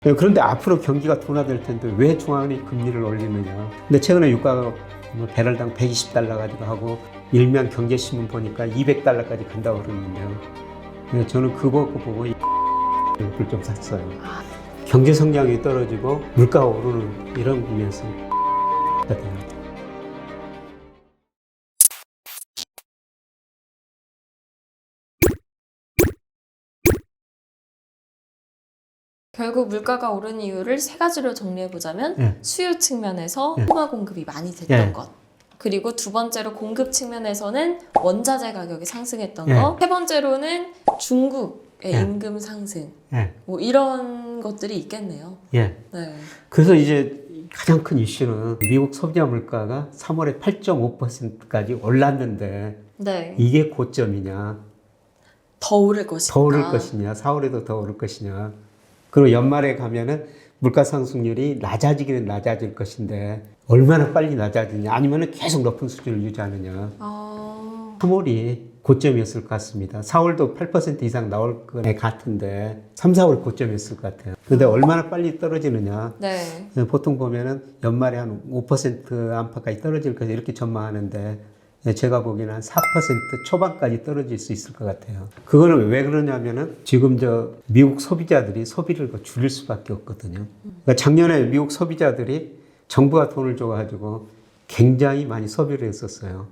그런데 앞으로 경기가 둔화될 텐데 왜 중앙은행이 금리를 올리느냐. 근데 최근에 유가가 배럴당 120달러 가지고 하고 일면 경제신문 보니까 200달러까지 간다고 그러는데요. 근데 저는 그거 보고 이를 좀 샀어요. 경제 성장이 떨어지고 물가가 오르는 이런 국면에서 같아요. 결국 물가가 오른 이유를 세 가지로 정리해보자면 수요 측면에서 통화 공급이 많이 됐던 것, 그리고 두 번째로 공급 측면에서는 원자재 가격이 상승했던 것, 세 번째로는 중국의 임금 상승, 뭐 이런 것들이 있겠네요. 네. 그래서 이제 가장 큰 이슈는 미국 소비자 물가가 3월에 8.5%까지 올랐는데 이게 고점이냐, 더 오를 것이냐, 4월에도 더 오를 것이냐. 그리고 연말에 가면은 물가 상승률이 낮아지기는 낮아질 것인데 얼마나 빨리 낮아지냐, 아니면은 계속 높은 수준을 유지하느냐. 3월이 고점이었을 것 같습니다. 4월도 8% 이상 나올 것 같은데 3, 4월 고점이었을 것 같아요. 근데 얼마나 빨리 떨어지느냐. 보통 보면은 연말에 한 5% 안팎까지 떨어질 것이 이렇게 전망하는데 제가 보기에는 한 4% 초반까지 떨어질 수 있을 것 같아요. 그거는 왜 그러냐면은 지금 미국 소비자들이 소비를 줄일 수밖에 없거든요. 그러니까 작년에 미국 소비자들이 정부가 돈을 줘가지고 굉장히 많이 소비를 했었어요.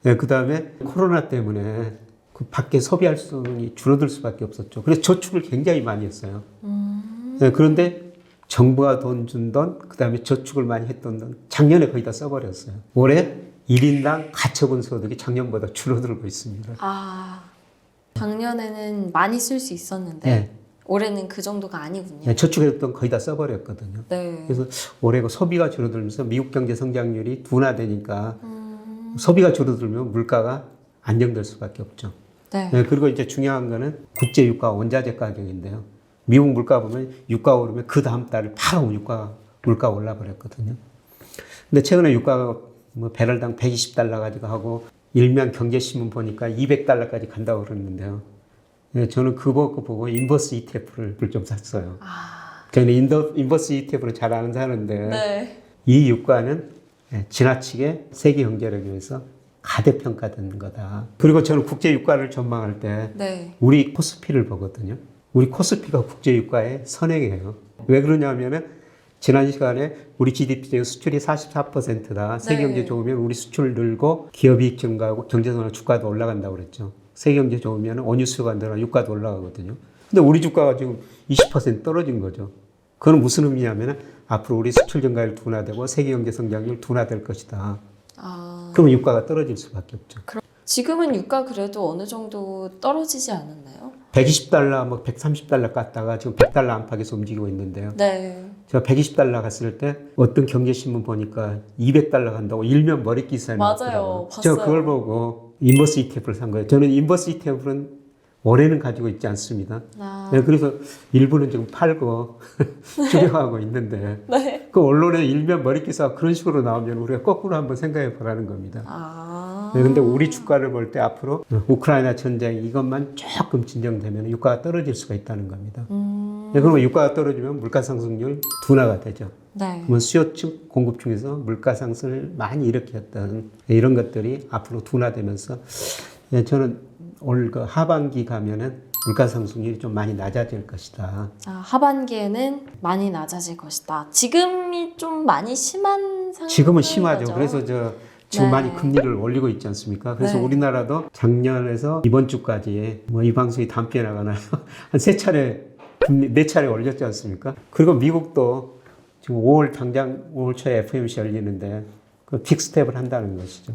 그 다음에 코로나 때문에 그 밖에 소비할 수는 줄어들 수밖에 없었죠. 그래서 저축을 굉장히 많이 했어요. 그런데 정부가 돈 준 돈, 그 다음에 저축을 많이 했던 돈, 작년에 거의 다 써버렸어요. 올해 1인당 가처분 소득이 작년보다 줄어들고 있습니다. 작년에는 많이 쓸 수 있었는데 올해는 그 정도가 아니군요. 저축했던 거의 다 써버렸거든요. 그래서 올해 소비가 줄어들면서 미국 경제 성장률이 둔화되니까 소비가 줄어들면 물가가 안정될 수밖에 없죠. 그리고 이제 중요한 거는 국제 유가 원자재 가격인데요. 미국 물가 보면 유가 오르면 그 다음 달에 바로 물가 올라버렸거든요. 근데 최근에 유가가 배럴당 120달러 가지고 하고 일면 경제신문 보니까 200달러까지 간다고 그러는데요. 저는 그거 보고 인버스 ETF를 좀 샀어요. 저는 인버스 ETF를 잘 아는 사람인데 이 유가는 지나치게 세계 경제력에 의해서 가대평가된 거다. 그리고 저는 국제 유가를 전망할 때 우리 코스피를 보거든요. 우리 코스피가 국제 유가의 선행이에요. 왜 그러냐면은 지난 시간에 우리 GDP 수출이 44%다. 세계 경제 좋으면 우리 수출 늘고 기업 이익 증가하고 경제성과 주가도 올라간다고 그랬죠. 세계 경제 좋으면 원유 수요가 늘어 유가도 올라가거든요. 근데 우리 주가가 지금 20% 떨어진 거죠. 그건 무슨 의미냐면 앞으로 우리 수출 증가율 둔화되고 세계 경제 성장률 둔화될 것이다. 그러면 유가가 떨어질 수밖에 없죠. 지금은 유가 그래도 어느 정도 떨어지지 않았나요? 120달러, 130달러 갔다가 지금 100달러 안팎에서 움직이고 있는데요. 제가 120달러 갔을 때 어떤 경제신문 보니까 200달러 간다고 일면 머리 기사에 나왔더라고요. 봤어요. 제가 그걸 보고 인버스 ETF를 산 거예요. 저는 인버스 ETF는 올해는 가지고 있지 않습니다. 그래서 일부는 지금 팔고 줄여가고 있는데 그 언론에 일면 머리 기사가 그런 식으로 나오면 우리가 거꾸로 한번 생각해 보라는 겁니다. 근데 우리 주가를 볼 때 앞으로 우크라이나 전쟁 이것만 조금 진정되면 유가가 떨어질 수가 있다는 겁니다. 그러면 유가가 떨어지면 물가 상승률 둔화가 되죠. 그러면 수요 측 공급 중에서 물가 상승을 많이 일으켰던 이런 것들이 앞으로 둔화되면서 저는 올 하반기 가면은 물가 상승률이 좀 많이 낮아질 것이다. 하반기에는 많이 낮아질 것이다. 지금이 좀 많이 심한 상황. 지금은 심하죠. 거죠? 그래서 지금 많이 금리를 올리고 있지 않습니까? 그래서 우리나라도 작년에서 이번 주까지 이 방송이 다음 주에 나가나요? 한 4차례 올렸지 않습니까? 그리고 미국도 지금 5월 초에 FOMC 열리는데 그 빅스텝을 한다는 것이죠.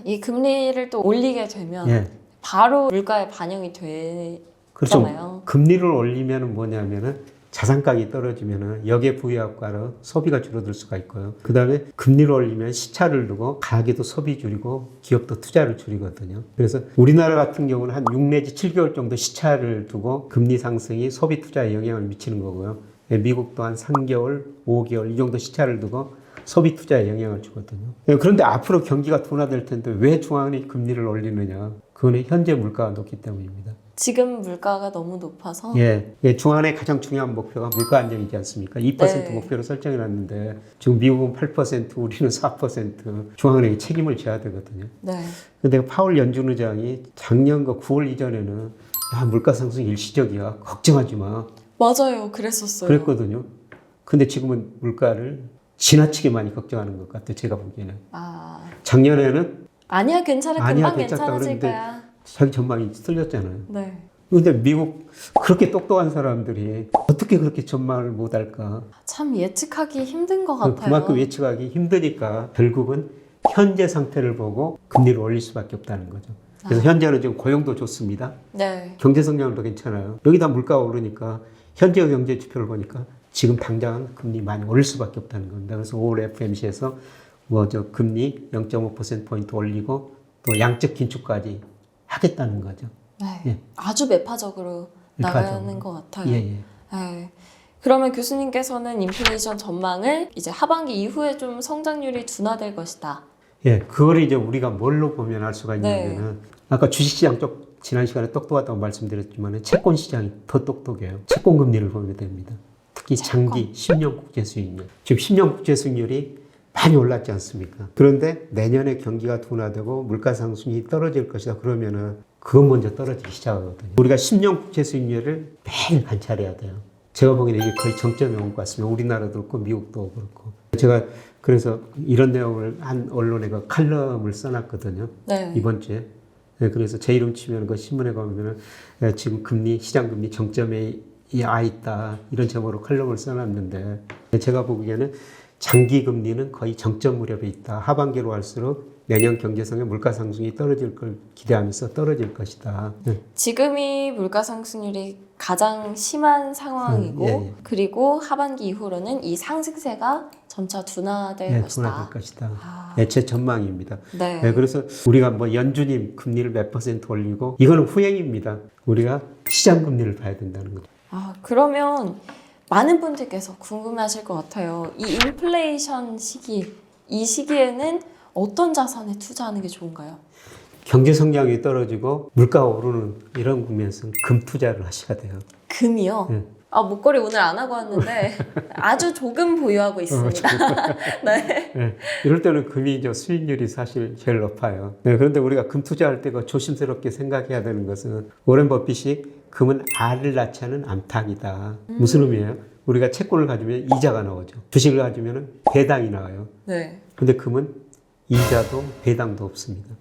이 금리를 또 올리게 되면 바로 물가에 반영이 되잖아요. 그렇죠. 금리를 올리면 뭐냐면은 자산 가격이 떨어지면은 여기에 부유효과로 소비가 줄어들 수가 있고요. 그 다음에 금리를 올리면 시차를 두고 가게도 소비 줄이고 기업도 투자를 줄이거든요. 그래서 우리나라 같은 경우는 한 6 내지 7개월 정도 시차를 두고 금리 상승이 소비 투자에 영향을 미치는 거고요. 미국도 한 3개월, 5개월 이 정도 시차를 두고 소비 투자에 영향을 주거든요. 그런데 앞으로 경기가 둔화될 텐데 왜 중앙은행이 금리를 올리느냐? 그거는 현재 물가가 높기 때문입니다. 지금 물가가 너무 높아서 예, 중앙의 가장 중요한 목표가 물가 안정이지 않습니까? 2% 네. 목표로 설정해 놨는데 지금 미국은 8%, 우리는 4% 중앙은행이 책임을 져야 되거든요. 네. 근데 파월 연준 의장이 작년 9월 이전에는 야, 물가 상승 일시적이야. 걱정하지 마. 맞아요. 그랬었어요. 그랬거든요. 근데 지금은 물가를 지나치게 많이 걱정하는 것 같아요. 제가 보기에는. 아, 작년에는 아니야 괜찮아 아니야, 금방 괜찮다 괜찮아질 그랬는데 거야. 자기 전망이 틀렸잖아요. 네. 근데 미국 그렇게 똑똑한 사람들이 어떻게 그렇게 전망을 못할까? 참 예측하기 힘든 것 같아요. 그만큼 예측하기 힘드니까 결국은 현재 상태를 보고 금리를 올릴 수밖에 없다는 거죠. 그래서 현재는 지금 고용도 좋습니다. 네. 경제 성장도 괜찮아요. 여기다 물가가 오르니까 현재 경제 지표를 보니까 지금 당장 금리 많이 올릴 수밖에 없다는 겁니다. 그래서 5월 FMC에서 금리 0.5%포인트 올리고 또 양적 긴축까지 하겠다는 거죠. 네. 예. 아주 매파적으로 나가는 매파적으로. 것 같아요. 예, 예. 네. 그러면 교수님께서는 인플레이션 전망을 이제 하반기 이후에 좀 성장률이 둔화될 것이다. 예, 그걸 이제 우리가 뭘로 보면 알 수가 있냐면은 네. 아까 주식시장 쪽 지난 시간에 똑똑하다고 말씀드렸지만 채권 시장이 더 똑똑해요. 채권 금리를 보면 됩니다. 특히 장기 10년 국제 수익률. 지금 10년 국제 수익률이 많이 올랐지 않습니까? 그런데 내년에 경기가 둔화되고 물가 상승이 떨어질 것이다. 그러면은 그건 먼저 떨어지기 시작하거든요. 우리가 10년 국제 수익률을 매일 관찰해야 돼요. 제가 보기에는 이게 거의 정점에 온 것 같습니다. 우리나라도 그렇고 미국도 그렇고. 제가 그래서 이런 내용을 한 언론에 칼럼을 써놨거든요. 네. 이번 주에. 네, 그래서 제 이름 치면 그 신문에 가면은 지금 금리, 시장 금리 정점에 있다. 이런 제목으로 칼럼을 써놨는데 제가 보기에는 장기 금리는 거의 정점 무렵에 있다. 하반기로 갈수록 내년 경제성의 물가 상승이 떨어질 걸 기대하면서 떨어질 것이다. 네. 지금이 물가 상승률이 가장 심한 상황이고 예, 예. 그리고 하반기 이후로는 이 상승세가 점차 둔화될 네, 것이다. 둔화될 것이다. 아. 네, 제 전망입니다. 네. 네, 그래서 우리가 뭐 연준이 금리를 몇 % 올리고 이거는 후행입니다. 우리가 시장 금리를 봐야 된다는 거죠. 아, 그러면 많은 분들께서 궁금해하실 것 같아요. 이 인플레이션 시기, 이 시기에는 어떤 자산에 투자하는 게 좋은가요? 경제 성장이 떨어지고 물가가 오르는 이런 국면에서는 금 투자를 하셔야 돼요. 금이요? 네. 아, 목걸이 오늘 안 하고 왔는데 아주 조금 보유하고 있습니다. 네. 네, 이럴 때는 금이 수익률이 사실 제일 높아요. 네, 그런데 우리가 금 투자할 때 조심스럽게 생각해야 되는 것은 워렌 버핏이 금은 알을 낳지 않은 암탉이다. 무슨 의미예요? 우리가 채권을 가지면 이자가 나오죠. 주식을 가지면 배당이 나와요. 네. 근데 금은 이자도 배당도 없습니다.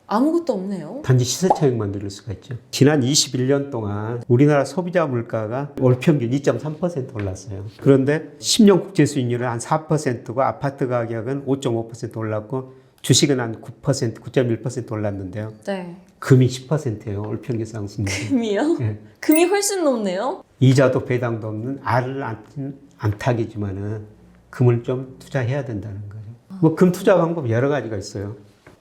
아무것도 없네요. 단지 시세 차익만 누릴 수가 있죠. 지난 21년 동안 우리나라 소비자 물가가 월 평균 2.3% 올랐어요. 그런데 10년 국제 수익률은 한 4%고 아파트 가격은 5.5% 올랐고 주식은 한 9%, 9.1% 올랐는데요. 네. 금이 10%예요. 월 평균 상승률이. 금이요? 예. 금이 훨씬 높네요. 이자도 배당도 없는 알을 낳는 암탉이지만은 금을 좀 투자해야 된다는 거죠. 뭐 금 투자 방법 여러 가지가 있어요.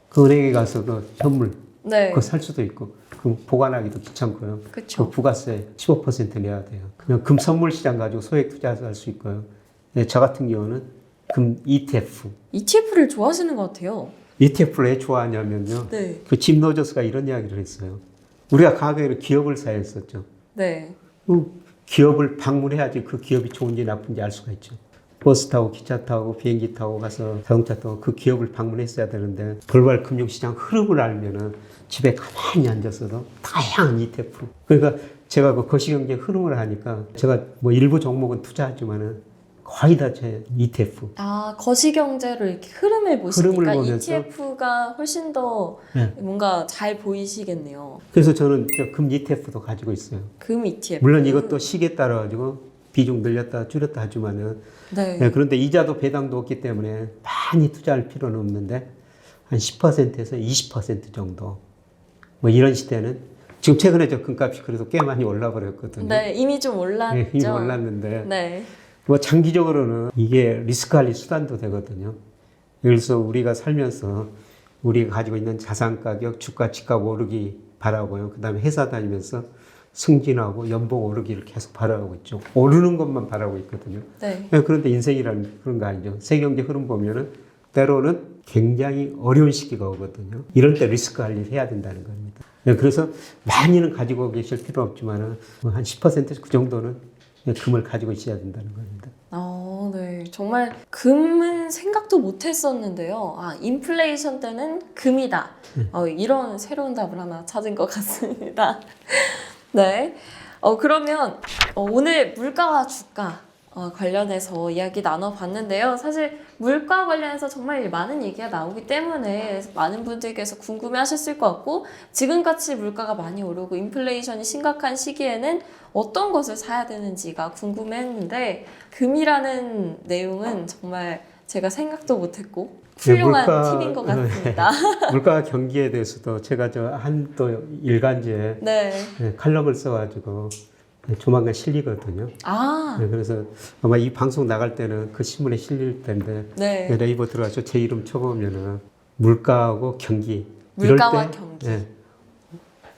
그 은행에 가서도 현물 네. 그거 살 수도 있고 금 보관하기도 귀찮고요. 그쵸. 그 부가세 15% 내야 돼요. 그냥 금 선물 시장 가지고 소액 투자할 수 있고요. 네, 저 같은 경우는 금 ETF. ETF를 좋아하시는 것 같아요. ETF를 왜 좋아하냐면요. 네. 그 짐 로저스가 이런 이야기를 했어요. 우리가 과거에는 기업을 사했었죠. 네. 기업을 방문해야지 그 기업이 좋은지 나쁜지 알 수가 있죠. 버스 타고 기차 타고 비행기 타고 가서 자동차 타고 그 기업을 방문했어야 되는데 돌발 금융시장 흐름을 알면은 집에 가만히 앉았어도 다양한 ETF. 그러니까 제가 그 거시경제 흐름을 하니까 제가 뭐 일부 종목은 투자하지만은 거의 다 제 ETF. 아, 거시경제로 이렇게 흐름을 보시니까 흐름을 보면서 ETF가 훨씬 더 네. 뭔가 잘 보이시겠네요. 그래서 저는 금 ETF도 가지고 있어요. 금 ETF. 물론 이것도 시기에 따라 가지고 비중 늘렸다 줄였다 하지만은 네. 네, 그런데 이자도 배당도 없기 때문에 많이 투자할 필요는 없는데 한 10%에서 20% 정도 뭐 이런 시대는 지금 최근에 저 금값이 그래도 꽤 많이 올라버렸거든요. 네, 이미 좀 올랐죠. 네, 이미 올랐는데 네. 뭐 장기적으로는 이게 리스크 관리 수단도 되거든요. 그래서 우리가 살면서 우리가 가지고 있는 자산 가격, 주가, 집값 오르기 바라고요. 그다음에 회사 다니면서 승진하고 연봉 오르기를 계속 바라고 있죠. 오르는 것만 바라고 있거든요. 네. 그런데 인생이라는 그런 거 아니죠. 세경제 흐름 보면은 때로는 굉장히 어려운 시기가 오거든요. 이럴 때 리스크 관리를 해야 된다는 겁니다. 그래서 많이는 가지고 계실 필요 없지만 한 10% 그 정도는 금을 가지고 있어야 된다는 겁니다. 네. 정말 금은 생각도 못 했었는데요. 인플레이션 때는 금이다. 이런 새로운 답을 하나 찾은 것 같습니다. 네. 그러면 오늘 물가와 주가 관련해서 이야기 나눠봤는데요. 사실 물가 관련해서 정말 많은 얘기가 나오기 때문에 많은 분들께서 궁금해하셨을 것 같고 지금같이 물가가 많이 오르고 인플레이션이 심각한 시기에는 어떤 것을 사야 되는지가 궁금했는데 금이라는 내용은 정말 제가 생각도 못했고 훌륭한 팁인 것 같습니다. 물가 경기에 대해서도 제가 또 일간지에 칼럼을 써가지고 조만간 실리거든요. 그래서 아마 이 방송 나갈 때는 그 신문에 실릴 텐데 네이버 들어가서 제 이름 쳐보면은 물가하고 경기 물가와 경기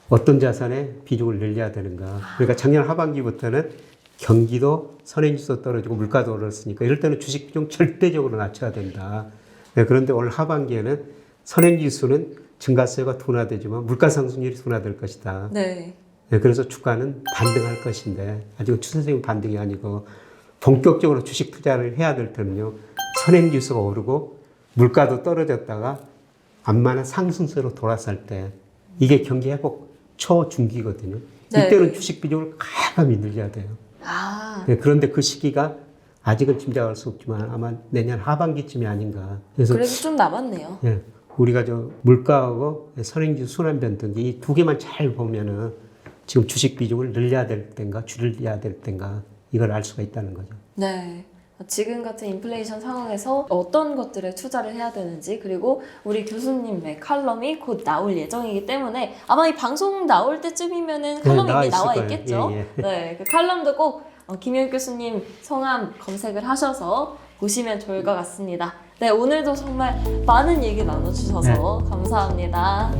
어떤 자산에 비중을 늘려야 되는가. 그러니까 작년 하반기부터는 경기도 선행지수 떨어지고 물가도 오르었으니까 이럴 때는 주식 비중 절대적으로 낮춰야 된다. 그런데 올 하반기에는 선행지수는 증가세가 둔화되지만 물가 상승률이 둔화될 것이다. 그래서 주가는 반등할 것인데 아직은 추세적인 반등이 아니고 본격적으로 주식 투자를 해야 될 때는요. 선행지수가 오르고 물가도 떨어졌다가 안만한 상승세로 돌아설 때 이게 경기 회복 초중기거든요. 이때는 주식 비중을 과감히 늘려야 돼요. 그런데 그 시기가 아직은 짐작할 수 없지만 아마 내년 하반기쯤이 아닌가. 그래서 좀 남았네요. 우리가 물가하고 선행지수 순환 변동기 이 두 개만 잘 보면은 지금 주식 비중을 늘려야 될 때인가 줄여야 될 때인가 이걸 알 수가 있다는 거죠. 지금 같은 인플레이션 상황에서 어떤 것들에 투자를 해야 되는지 그리고 우리 교수님의 칼럼이 곧 나올 예정이기 때문에 아마 이 방송 나올 때쯤이면은 칼럼이 이미 나와 있겠죠. 그 칼럼도 꼭 김효익 교수님 성함 검색을 하셔서 보시면 좋을 것 같습니다. 오늘도 정말 많은 얘기 나눠주셔서 감사합니다.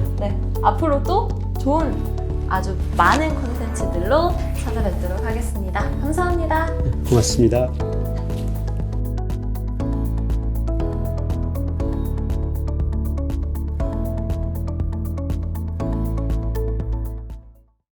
앞으로 또 좋은 아주 많은 콘텐츠들로 찾아뵙도록 하겠습니다. 감사합니다. 고맙습니다.